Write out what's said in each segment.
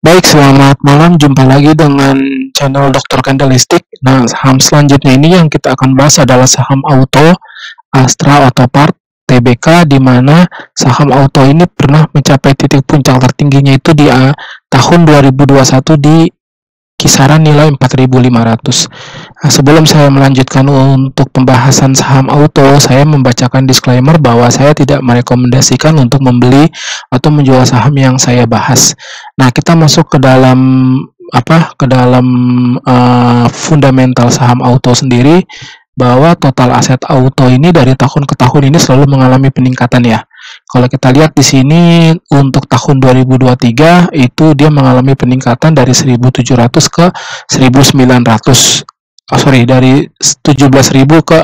Baik, selamat malam. Jumpa lagi dengan channel Dr. Candlestick. Nah, saham selanjutnya ini yang kita akan bahas adalah saham Auto, Astra Autopart, TBK, di mana saham Auto ini pernah mencapai titik puncak tertingginya itu di tahun 2021 di kisaran nilai 4.500. Nah, sebelum saya melanjutkan untuk pembahasan saham Auto, saya membacakan disclaimer bahwa saya tidak merekomendasikan untuk membeli atau menjual saham yang saya bahas. Nah, kita masuk ke dalam fundamental saham Auto sendiri, bahwa total aset Auto ini dari tahun ke tahun ini selalu mengalami peningkatan ya. Kalau kita lihat di sini untuk tahun 2023 itu dia mengalami peningkatan dari 1.700 ke 1.900. Dari 17.000 ke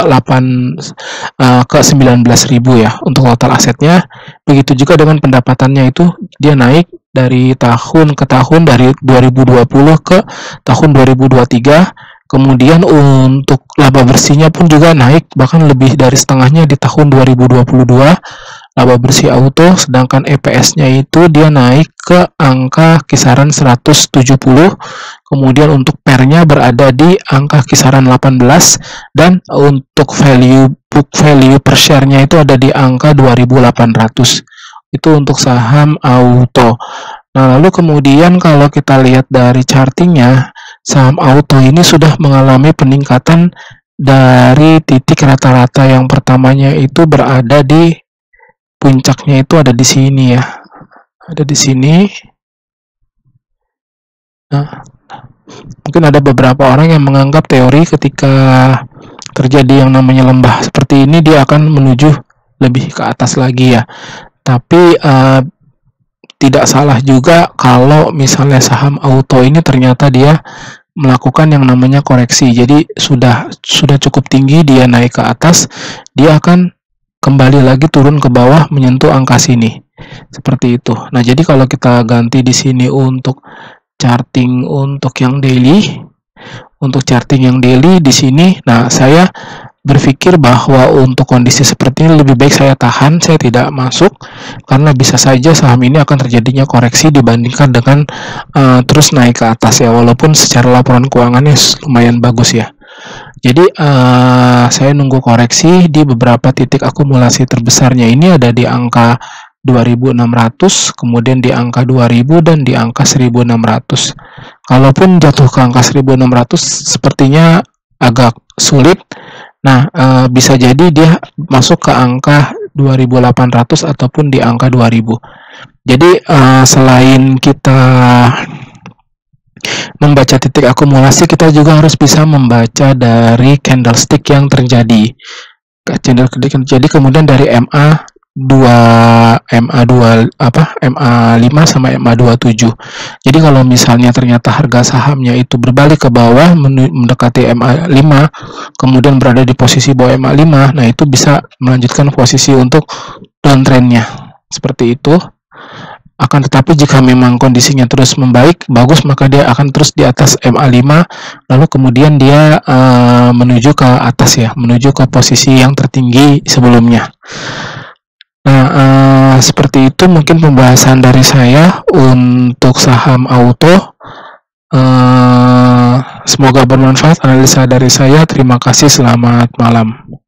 19.000 ya untuk total asetnya. Begitu juga dengan pendapatannya, itu dia naik dari tahun ke tahun, dari 2020 ke tahun 2023. Kemudian untuk laba bersihnya pun juga naik, bahkan lebih dari setengahnya di tahun 2022 laba bersih Auto, sedangkan EPS-nya itu dia naik ke angka kisaran 170, kemudian untuk PER-nya berada di angka kisaran 18, dan untuk book value per share-nya itu ada di angka 2.800. Itu untuk saham Auto. Nah, lalu kemudian kalau kita lihat dari chartingnya, saham Auto ini sudah mengalami peningkatan dari titik rata-rata yang pertamanya itu berada di puncaknya, itu ada di sini ya, ada di sini. Nah, mungkin ada beberapa orang yang menganggap teori ketika terjadi yang namanya lembah seperti ini dia akan menuju lebih ke atas lagi ya. Tapi tidak salah juga kalau misalnya saham Auto ini ternyata dia melakukan yang namanya koreksi. Jadi sudah cukup tinggi, dia naik ke atas, dia akan kembali lagi turun ke bawah menyentuh angka sini. Seperti itu. Nah, jadi kalau kita ganti di sini untuk charting untuk yang daily, di sini, nah saya berpikir bahwa untuk kondisi seperti ini lebih baik saya tahan, saya tidak masuk, karena bisa saja saham ini akan terjadinya koreksi dibandingkan dengan terus naik ke atas ya, walaupun secara laporan keuangannya lumayan bagus ya. Jadi saya nunggu koreksi di beberapa titik akumulasi terbesarnya, ini ada di angka 2.600, kemudian di angka 2.000, dan di angka 1.600. Kalaupun jatuh ke angka 1.600 sepertinya agak sulit. Nah, bisa jadi dia masuk ke angka 2.800 ataupun di angka 2.000. Jadi selain kita membaca titik akumulasi, kita juga harus bisa membaca dari candlestick yang terjadi. Jadi kemudian dari MA5 sama MA27. Jadi kalau misalnya ternyata harga sahamnya itu berbalik ke bawah mendekati MA5, kemudian berada di posisi bawah MA5, nah itu bisa melanjutkan posisi untuk downtrendnya. Seperti itu. Akan tetapi jika memang kondisinya terus membaik, bagus, maka dia akan terus di atas MA5, lalu kemudian dia menuju ke atas ya, menuju ke posisi yang tertinggi sebelumnya. Nah, seperti itu mungkin pembahasan dari saya untuk saham Auto. Semoga bermanfaat analisa dari saya. Terima kasih, selamat malam.